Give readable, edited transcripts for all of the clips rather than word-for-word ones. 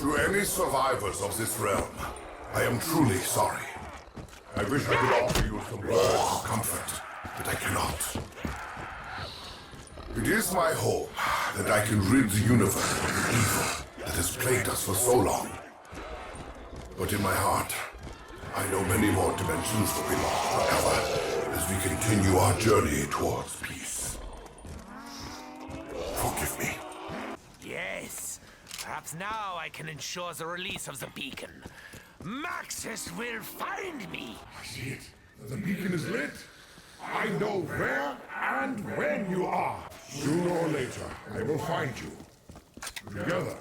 To any survivors of this realm, I am truly sorry. I wish I could offer you some words of comfort, but I cannot. It is my hope that I can rid the universe of the evil that has plagued us for so long. But in my heart, I know many more dimensions will be lost forever as we continue our journey towards peace. Forgive me. Yes. Perhaps now I can ensure the release of the beacon. Maxis will find me. I see it. The beacon is lit. I know where and when you are. Sooner or later, I will find you. Together,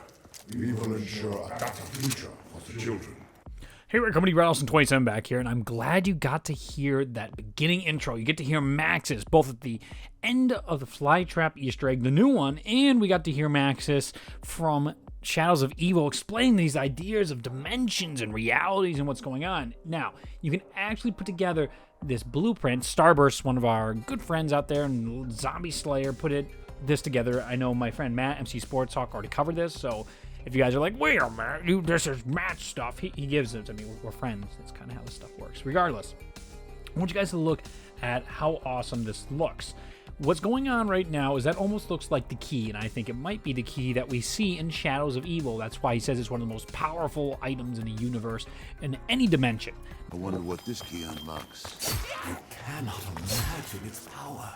we will ensure a better future for the children. Hey, we're Company Rattlesome27 back here, and I'm glad you got to hear that beginning intro. You get to hear Maxis, both at the end of the Flytrap Easter egg, the new one, and we got to hear Maxis from Shadows of Evil explaining these ideas of dimensions and realities and what's going on. Now, you can actually put together this blueprint. Starburst, one of our good friends out there, and Zombie Slayer put this together. I know my friend Matt, MC Sports Talk, already covered this, so if you guys are like, wait a minute, this is Matt's stuff, he gives it to me. We're friends. That's kind of how this stuff works. Regardless, I want you guys to look at how awesome this looks. What's going on right now is that almost looks like the key, and I think it might be the key that we see in Shadows of Evil. That's why he says it's one of the most powerful items in the universe in any dimension. I wonder what this key unlocks. You cannot imagine its power.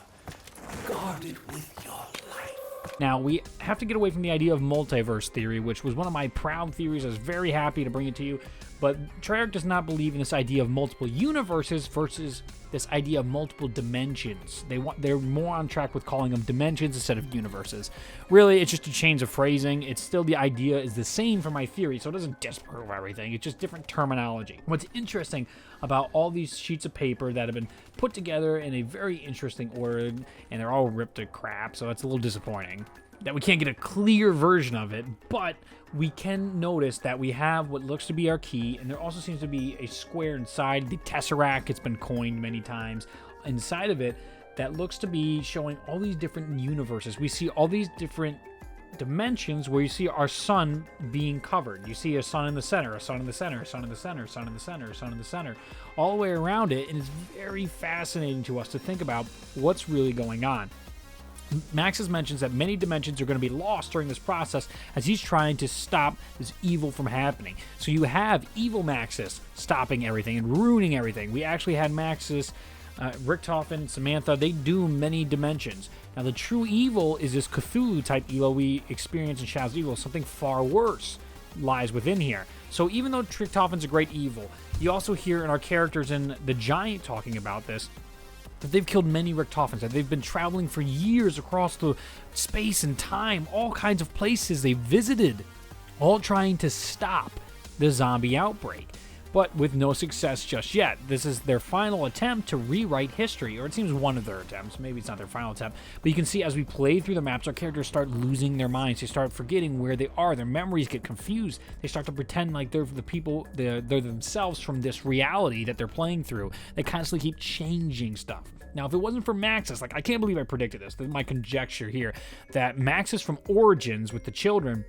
Guard it with your life. Now, we have to get away from the idea of multiverse theory, which was one of my proud theories. I was very happy to bring it to you. But Treyarch does not believe in this idea of multiple universes versus this idea of multiple dimensions. They're more on track with calling them dimensions instead of universes. Really, it's just a change of phrasing. It's still, the idea is the same for my theory, so it doesn't disprove everything. It's just different terminology. What's interesting about all these sheets of paper that have been put together in a very interesting order, and they're all ripped to crap, so it's a little disappointing that we can't get a clear version of it, but we can notice that we have what looks to be our key, and there also seems to be a square inside the Tesseract. It's been coined many times. Inside of it, that looks to be showing all these different universes. We see all these different dimensions where you see our sun being covered. You see a sun in the center, a sun in the center, a sun in the center, a sun in the center, a sun in the center, all the way around it, and it's very fascinating to us to think about what's really going on. Maxis mentions that many dimensions are going to be lost during this process as he's trying to stop this evil from happening. So you have evil Maxis stopping everything and ruining everything. We actually had Maxis, Richtofen, Samantha, they do many dimensions. Now the true evil is this Cthulhu-type evil we experience in Shadows of Evil. Something far worse lies within here. So even though Richtofen's a great evil, you also hear in our characters in The Giant talking about this, that they've killed many Richtofens, that they've been traveling for years across the space and time, all kinds of places they've visited, all trying to stop the zombie outbreak, but with no success just yet. This is their final attempt to rewrite history, or it seems one of their attempts. Maybe it's not their final attempt, but you can see as we play through the maps, our characters start losing their minds. They start forgetting where they are. Their memories get confused. They start to pretend like they're the people, they're themselves from this reality that they're playing through. They constantly keep changing stuff. Now, if it wasn't for Maxis, like, I can't believe I predicted this. This is my conjecture here, that Maxis from Origins with the children,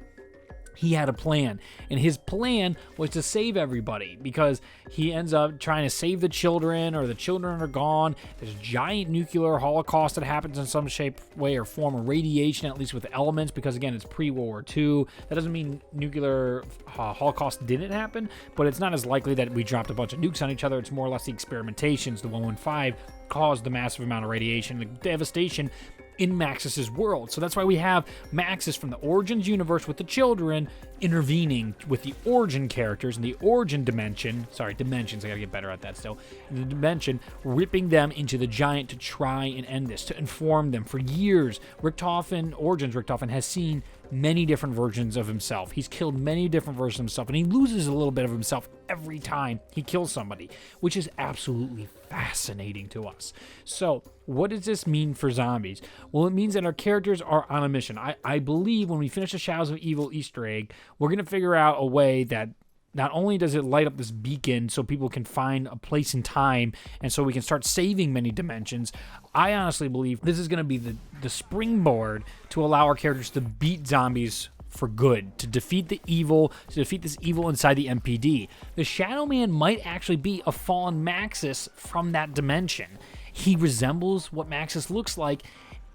he had a plan, and his plan was to save everybody because he ends up trying to save the children, or the children are gone. There's a giant nuclear holocaust that happens in some shape, way, or form of radiation, at least with elements, because again, it's pre-World War II. That doesn't mean nuclear holocaust didn't happen, but it's not as likely that we dropped a bunch of nukes on each other. It's more or less the experimentations, the 115, caused the massive amount of radiation, the devastation in Maxis' world. So that's why we have Maxis from the Origins universe with the children intervening with the Origin characters in the Origin dimensions, I gotta get better at that still, in the dimension, ripping them into the Giant to try and end this, to inform them. For years, Origins Richtofen has seen many different versions of himself. He's killed many different versions of himself, and he loses a little bit of himself every time he kills somebody, which is absolutely fascinating to us. So what does this mean for zombies? Well, it means that our characters are on a mission. I believe when we finish the Shadows of Evil Easter egg, we're going to figure out a way that not only does it light up this beacon so people can find a place in time and so we can start saving many dimensions, I honestly believe this is going to be the springboard to allow our characters to beat zombies for good, to defeat the evil, to defeat this evil inside the MPD. The Shadow Man might actually be a fallen Maxis from that dimension. He resembles what Maxis looks like,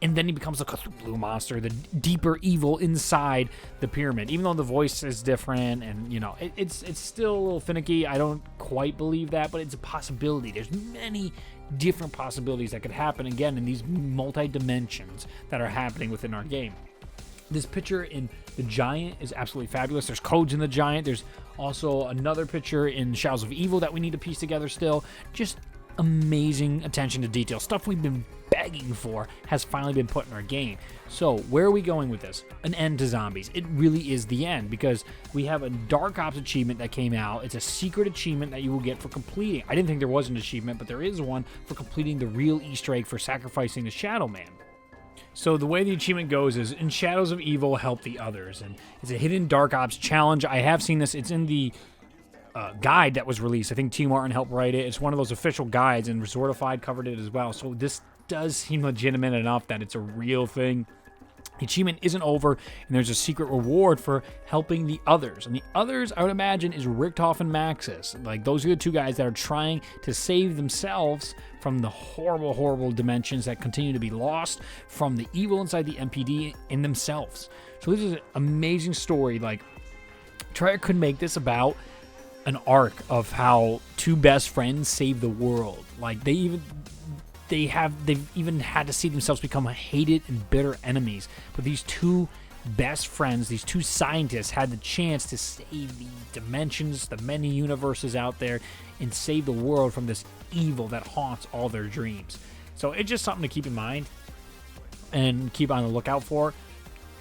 and then he becomes a blue monster, the deeper evil inside the pyramid. Even though the voice is different, and you know, it's still a little finicky. I don't quite believe that, but it's a possibility. There's many different possibilities that could happen again in these multi-dimensions that are happening within our game. This picture in the Giant is absolutely fabulous. There's codes in the Giant. There's also another picture in Shadows of Evil that we need to piece together still. Just amazing attention to detail. Stuff we've been begging for has finally been put in our game. So where are we going with this? An end to zombies. It really is the end, because we have a Dark Ops achievement that came out. It's a secret achievement that you will get for completing. I didn't think there was an achievement, but there is one for completing the real Easter egg for sacrificing the Shadow Man. So the way the achievement goes is, in Shadows of Evil, help the others. And it's a hidden Dark Ops challenge. I have seen this. It's in the guide that was released. I think T. Martin helped write it. It's one of those official guides, and Resortified covered it as well. So this does seem legitimate enough that it's a real thing. The achievement isn't over, and there's a secret reward for helping the others. And the others, I would imagine, is Richtof and Maxis. Like, those are the two guys that are trying to save themselves from the horrible, horrible dimensions that continue to be lost from the evil inside the MPD in themselves. So this is an amazing story. Like, Treyarch could make this about an arc of how two best friends save the world. Like, they've even had to see themselves become hated and bitter enemies. But these two best friends, these two scientists, had the chance to save the dimensions, the many universes out there, and save the world from this evil that haunts all their dreams. So it's just something to keep in mind and keep on the lookout for.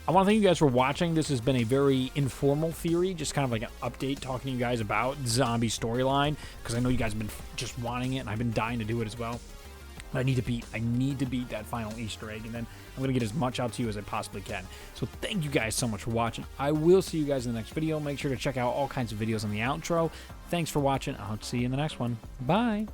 I want to thank you guys for watching. This has been a very informal theory, just kind of like an update, talking to you guys about zombie storyline, because I know you guys have been just wanting it, and I've been dying to do it as well. But I need to beat that final Easter egg, and then I'm going to get as much out to you as I possibly can. So thank you guys so much for watching. I will see you guys in the next video. Make sure to check out all kinds of videos on the outro. Thanks for watching. I'll see you in the next one. Bye.